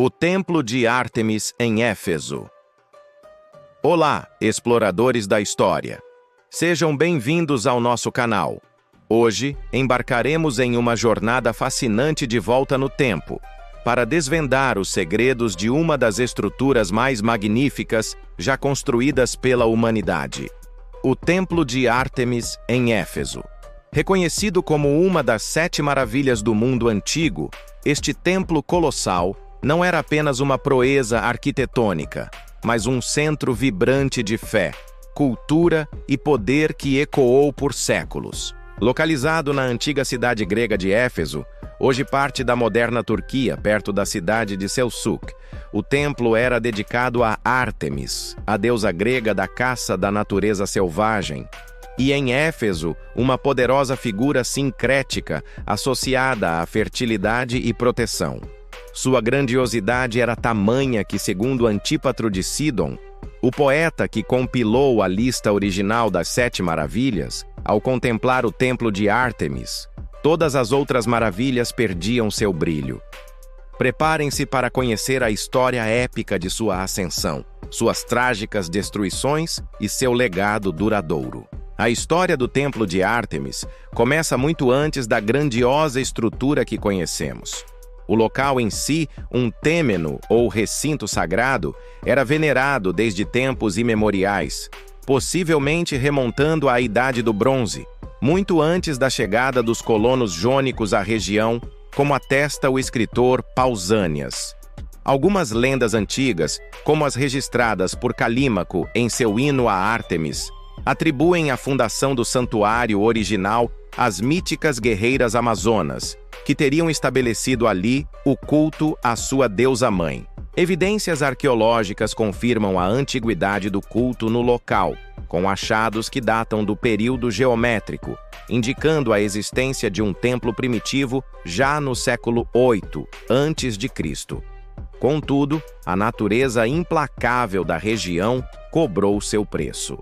O Templo de Ártemis em Éfeso. Olá, exploradores da história. Sejam bem-vindos ao nosso canal. Hoje, embarcaremos em uma jornada fascinante de volta no tempo, para desvendar os segredos de uma das estruturas mais magníficas já construídas pela humanidade. O Templo de Ártemis em Éfeso. Reconhecido como uma das 7 maravilhas do mundo antigo, este templo colossal não era apenas uma proeza arquitetônica, mas um centro vibrante de fé, cultura e poder que ecoou por séculos. Localizado na antiga cidade grega de Éfeso, hoje parte da moderna Turquia, perto da cidade de Selçuk, o templo era dedicado a Ártemis, a deusa grega da caça da natureza selvagem, e em Éfeso, uma poderosa figura sincrética associada à fertilidade e proteção. Sua grandiosidade era tamanha que, segundo Antípatro de Sidon, o poeta que compilou a lista original das 7 maravilhas, ao contemplar o templo de Ártemis, todas as outras maravilhas perdiam seu brilho. Preparem-se para conhecer a história épica de sua ascensão, suas trágicas destruições e seu legado duradouro. A história do Templo de Ártemis começa muito antes da grandiosa estrutura que conhecemos. O local em si, um têmeno ou recinto sagrado, era venerado desde tempos imemoriais, possivelmente remontando à Idade do Bronze, muito antes da chegada dos colonos jônicos à região, como atesta o escritor Pausânias. Algumas lendas antigas, como as registradas por Calímaco em seu hino a Ártemis, atribuem a fundação do santuário original às míticas guerreiras amazonas, que teriam estabelecido ali o culto à sua deusa-mãe. Evidências arqueológicas confirmam a antiguidade do culto no local, com achados que datam do período geométrico, indicando a existência de um templo primitivo já no século VIII a.C. Contudo, a natureza implacável da região cobrou seu preço.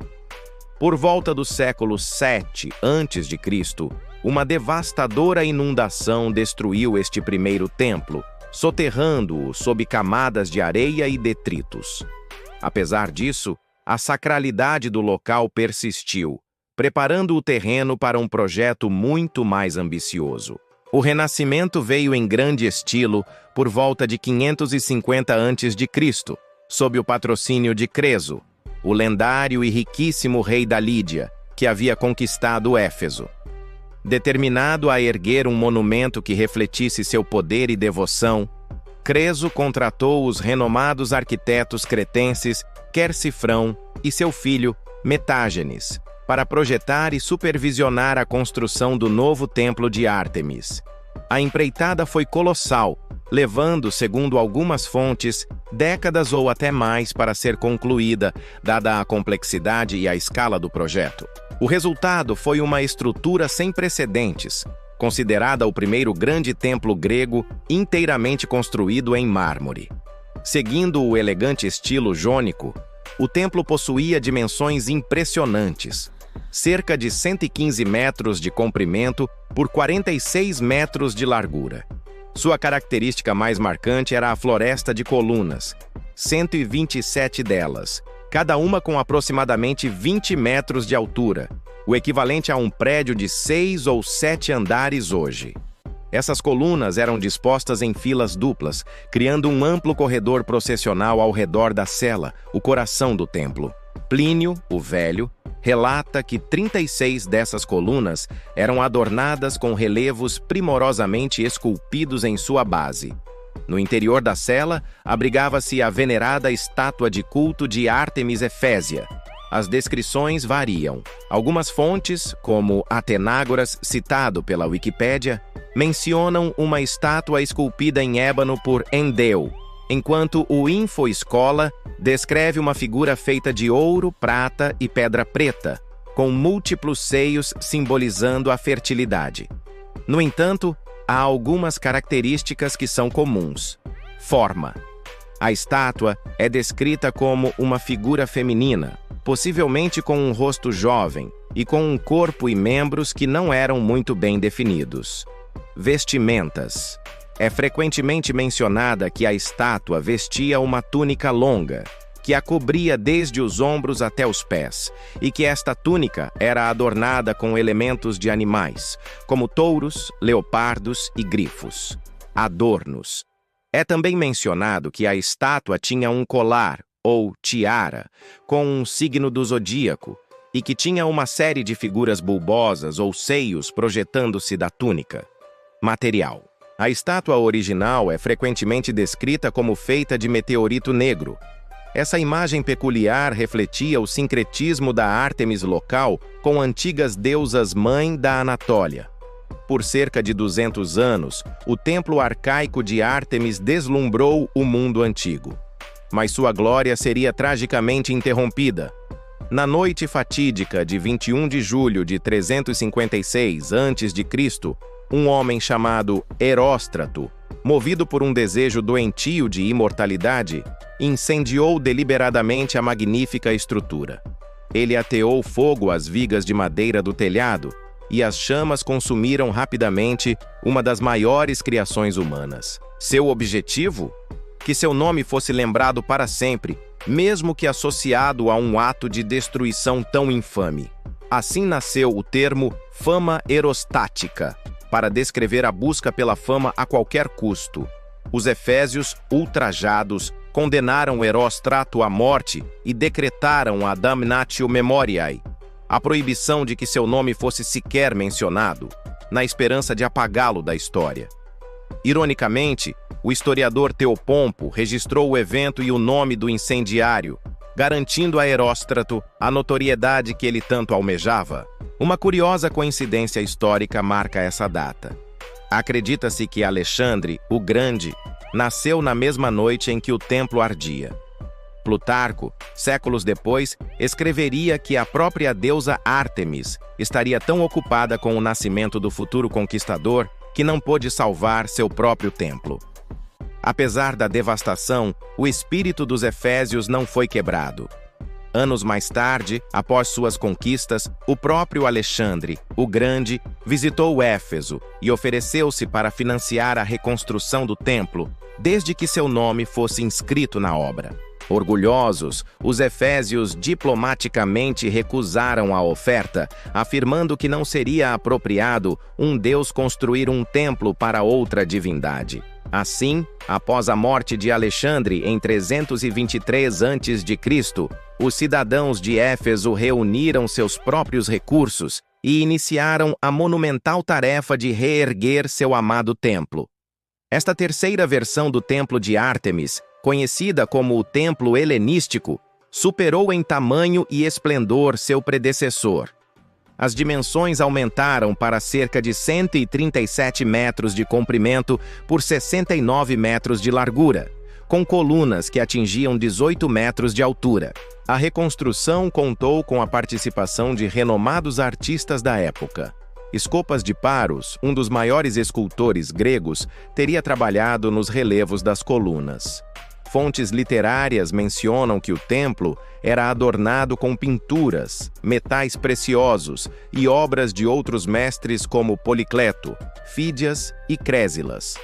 Por volta do século VII a.C., uma devastadora inundação destruiu este primeiro templo, soterrando-o sob camadas de areia e detritos. Apesar disso, a sacralidade do local persistiu, preparando o terreno para um projeto muito mais ambicioso. O Renascimento veio em grande estilo por volta de 550 a.C., sob o patrocínio de Creso, o lendário e riquíssimo rei da Lídia, que havia conquistado Éfeso. Determinado a erguer um monumento que refletisse seu poder e devoção, Creso contratou os renomados arquitetos cretenses Quercifrão e seu filho Metágenes para projetar e supervisionar a construção do novo templo de Ártemis. A empreitada foi colossal, levando, segundo algumas fontes, décadas ou até mais para ser concluída, dada a complexidade e a escala do projeto. O resultado foi uma estrutura sem precedentes, considerada o primeiro grande templo grego inteiramente construído em mármore. Seguindo o elegante estilo jônico, o templo possuía dimensões impressionantes, cerca de 115 metros de comprimento por 46 metros de largura. Sua característica mais marcante era a floresta de colunas, 127 delas, cada uma com aproximadamente 20 metros de altura, o equivalente a um prédio de 6 ou 7 andares hoje. Essas colunas eram dispostas em filas duplas, criando um amplo corredor processional ao redor da cela, o coração do templo. Plínio, o Velho, relata que 36 dessas colunas eram adornadas com relevos primorosamente esculpidos em sua base. No interior da cela, abrigava-se a venerada estátua de culto de Ártemis Efésia. As descrições variam. Algumas fontes, como Atenágoras, citado pela Wikipédia, mencionam uma estátua esculpida em ébano por Endeu, enquanto o InfoEscola descreve uma figura feita de ouro, prata e pedra preta, com múltiplos seios simbolizando a fertilidade. No entanto, há algumas características que são comuns. Forma. A estátua é descrita como uma figura feminina, possivelmente com um rosto jovem e com um corpo e membros que não eram muito bem definidos. Vestimentas. É frequentemente mencionada que a estátua vestia uma túnica longa, que a cobria desde os ombros até os pés, e que esta túnica era adornada com elementos de animais, como touros, leopardos e grifos. Adornos. É também mencionado que a estátua tinha um colar, ou tiara, com um signo do zodíaco, e que tinha uma série de figuras bulbosas ou seios projetando-se da túnica. Material. A estátua original é frequentemente descrita como feita de meteorito negro. Essa imagem peculiar refletia o sincretismo da Ártemis local com antigas deusas mãe da Anatólia. Por cerca de 200 anos, o templo arcaico de Ártemis deslumbrou o mundo antigo. Mas sua glória seria tragicamente interrompida. Na noite fatídica de 21 de julho de 356 a.C., um homem chamado Heróstrato, movido por um desejo doentio de imortalidade, incendiou deliberadamente a magnífica estrutura. Ele ateou fogo às vigas de madeira do telhado, e as chamas consumiram rapidamente uma das maiores criações humanas. Seu objetivo? Que seu nome fosse lembrado para sempre, mesmo que associado a um ato de destruição tão infame. Assim nasceu o termo fama herostática, para descrever a busca pela fama a qualquer custo. Os efésios, ultrajados, condenaram Heróstrato à morte e decretaram a damnatio memoriae, a proibição de que seu nome fosse sequer mencionado, na esperança de apagá-lo da história. Ironicamente, o historiador Teopompo registrou o evento e o nome do incendiário, garantindo a Heróstrato a notoriedade que ele tanto almejava. Uma curiosa coincidência histórica marca essa data. Acredita-se que Alexandre, o Grande, nasceu na mesma noite em que o templo ardia. Plutarco, séculos depois, escreveria que a própria deusa Ártemis estaria tão ocupada com o nascimento do futuro conquistador que não pôde salvar seu próprio templo. Apesar da devastação, o espírito dos efésios não foi quebrado. Anos mais tarde, após suas conquistas, o próprio Alexandre, o Grande, visitou Éfeso e ofereceu-se para financiar a reconstrução do templo, desde que seu nome fosse inscrito na obra. Orgulhosos, os efésios diplomaticamente recusaram a oferta, afirmando que não seria apropriado um deus construir um templo para outra divindade. Assim, após a morte de Alexandre em 323 a.C., os cidadãos de Éfeso reuniram seus próprios recursos e iniciaram a monumental tarefa de reerguer seu amado templo. Esta terceira versão do templo de Ártemis, conhecida como o Templo Helenístico, superou em tamanho e esplendor seu predecessor. As dimensões aumentaram para cerca de 137 metros de comprimento por 69 metros de largura, com colunas que atingiam 18 metros de altura. A reconstrução contou com a participação de renomados artistas da época. Escopas de Paros, um dos maiores escultores gregos, teria trabalhado nos relevos das colunas. Fontes literárias mencionam que o templo era adornado com pinturas, metais preciosos e obras de outros mestres como Policleto, Fídias e Crésilas.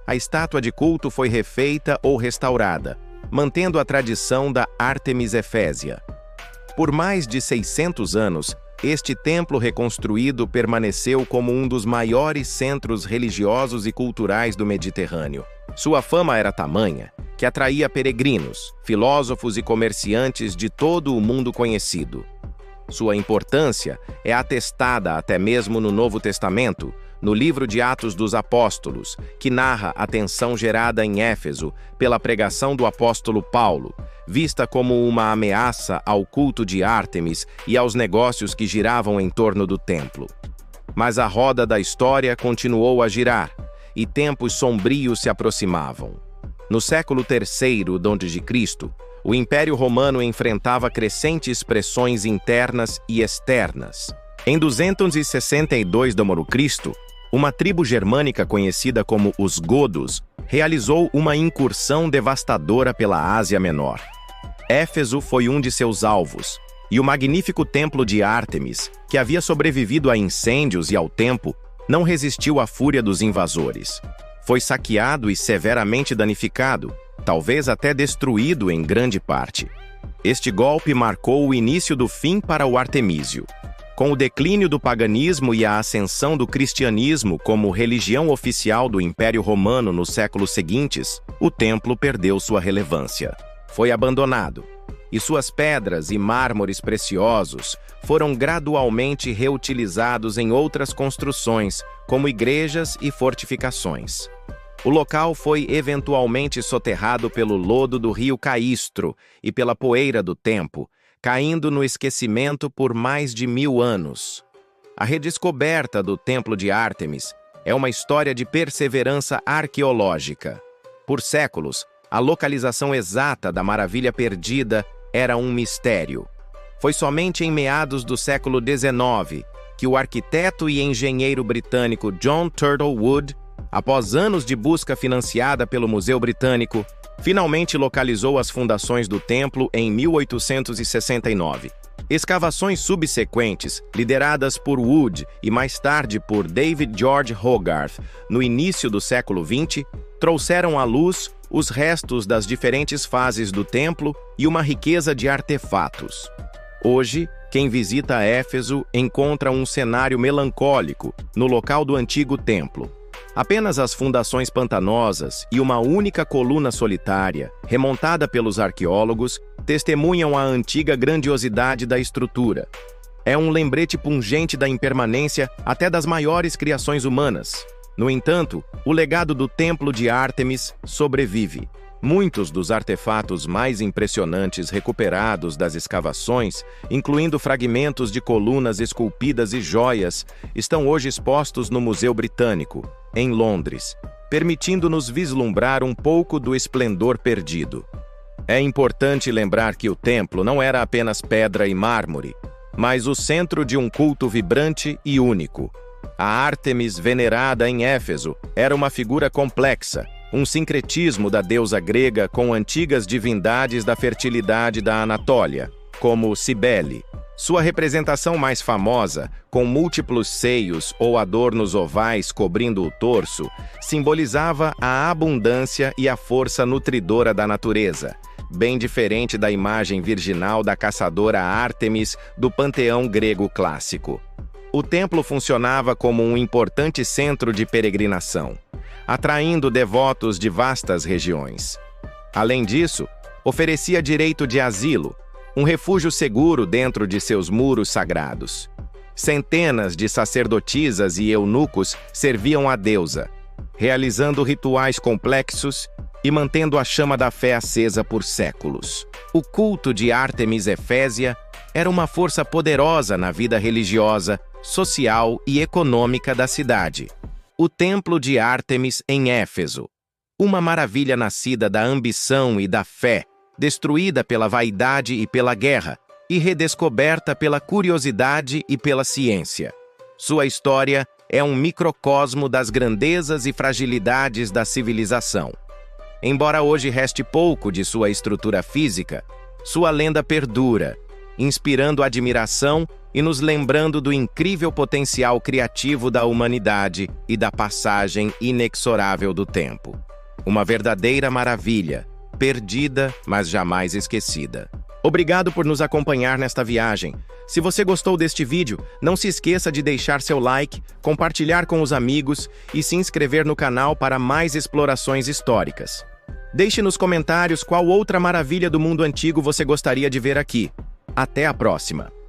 A estátua de culto foi refeita ou restaurada, mantendo a tradição da Ártemis Efésia. Por mais de 600 anos, este templo reconstruído permaneceu como um dos maiores centros religiosos e culturais do Mediterrâneo. Sua fama era tamanha que atraía peregrinos, filósofos e comerciantes de todo o mundo conhecido. Sua importância é atestada até mesmo no Novo Testamento, no livro de Atos dos Apóstolos, que narra a tensão gerada em Éfeso pela pregação do apóstolo Paulo, vista como uma ameaça ao culto de Ártemis e aos negócios que giravam em torno do templo. Mas a roda da história continuou a girar, e tempos sombrios se aproximavam. No século III d.C., o Império Romano enfrentava crescentes pressões internas e externas. Em 262 d.C., uma tribo germânica conhecida como os Godos realizou uma incursão devastadora pela Ásia Menor. Éfeso foi um de seus alvos, e o magnífico templo de Ártemis, que havia sobrevivido a incêndios e ao tempo, não resistiu à fúria dos invasores. foi saqueado e severamente danificado, talvez até destruído em grande parte. Este golpe marcou o início do fim para o Artemísio. Com o declínio do paganismo e a ascensão do cristianismo como religião oficial do Império Romano nos séculos seguintes, o templo perdeu sua relevância. Foi abandonado, e suas pedras e mármores preciosos foram gradualmente reutilizados em outras construções, como igrejas e fortificações. O local foi eventualmente soterrado pelo lodo do rio Caístro e pela poeira do tempo, caindo no esquecimento por mais de 1000 anos. A redescoberta do Templo de Ártemis é uma história de perseverança arqueológica. Por séculos, a localização exata da maravilha perdida era um mistério. Foi somente em meados do século XIX que o arquiteto e engenheiro britânico John Turtlewood, após anos de busca financiada pelo Museu Britânico, finalmente localizou as fundações do templo em 1869. Escavações subsequentes, lideradas por Wood e mais tarde por David George Hogarth, no início do século XX, trouxeram à luz os restos das diferentes fases do templo e uma riqueza de artefatos. Hoje, quem visita Éfeso encontra um cenário melancólico no local do antigo templo. Apenas as fundações pantanosas e uma única coluna solitária, remontada pelos arqueólogos, testemunham a antiga grandiosidade da estrutura. É um lembrete pungente da impermanência até das maiores criações humanas. No entanto, o legado do Templo de Ártemis sobrevive. Muitos dos artefatos mais impressionantes recuperados das escavações, incluindo fragmentos de colunas esculpidas e joias, estão hoje expostos no Museu Britânico, em Londres, permitindo-nos vislumbrar um pouco do esplendor perdido. É importante lembrar que o templo não era apenas pedra e mármore, mas o centro de um culto vibrante e único. A Ártemis venerada em Éfeso era uma figura complexa, um sincretismo da deusa grega com antigas divindades da fertilidade da Anatólia, como Cibele. Sua representação mais famosa, com múltiplos seios ou adornos ovais cobrindo o torso, simbolizava a abundância e a força nutridora da natureza, bem diferente da imagem virginal da caçadora Ártemis do panteão grego clássico. O templo funcionava como um importante centro de peregrinação, atraindo devotos de vastas regiões. Além disso, oferecia direito de asilo, um refúgio seguro dentro de seus muros sagrados. Centenas de sacerdotisas e eunucos serviam à deusa, realizando rituais complexos e mantendo a chama da fé acesa por séculos. O culto de Ártemis Efésia era uma força poderosa na vida religiosa, social e econômica da cidade. O Templo de Ártemis em Éfeso, uma maravilha nascida da ambição e da fé, destruída pela vaidade e pela guerra, e redescoberta pela curiosidade e pela ciência. Sua história é um microcosmo das grandezas e fragilidades da civilização. Embora hoje reste pouco de sua estrutura física, sua lenda perdura, inspirando admiração e nos lembrando do incrível potencial criativo da humanidade e da passagem inexorável do tempo. Uma verdadeira maravilha, perdida, mas jamais esquecida. Obrigado por nos acompanhar nesta viagem. Se você gostou deste vídeo, não se esqueça de deixar seu like, compartilhar com os amigos e se inscrever no canal para mais explorações históricas. Deixe nos comentários qual outra maravilha do mundo antigo você gostaria de ver aqui. Até a próxima!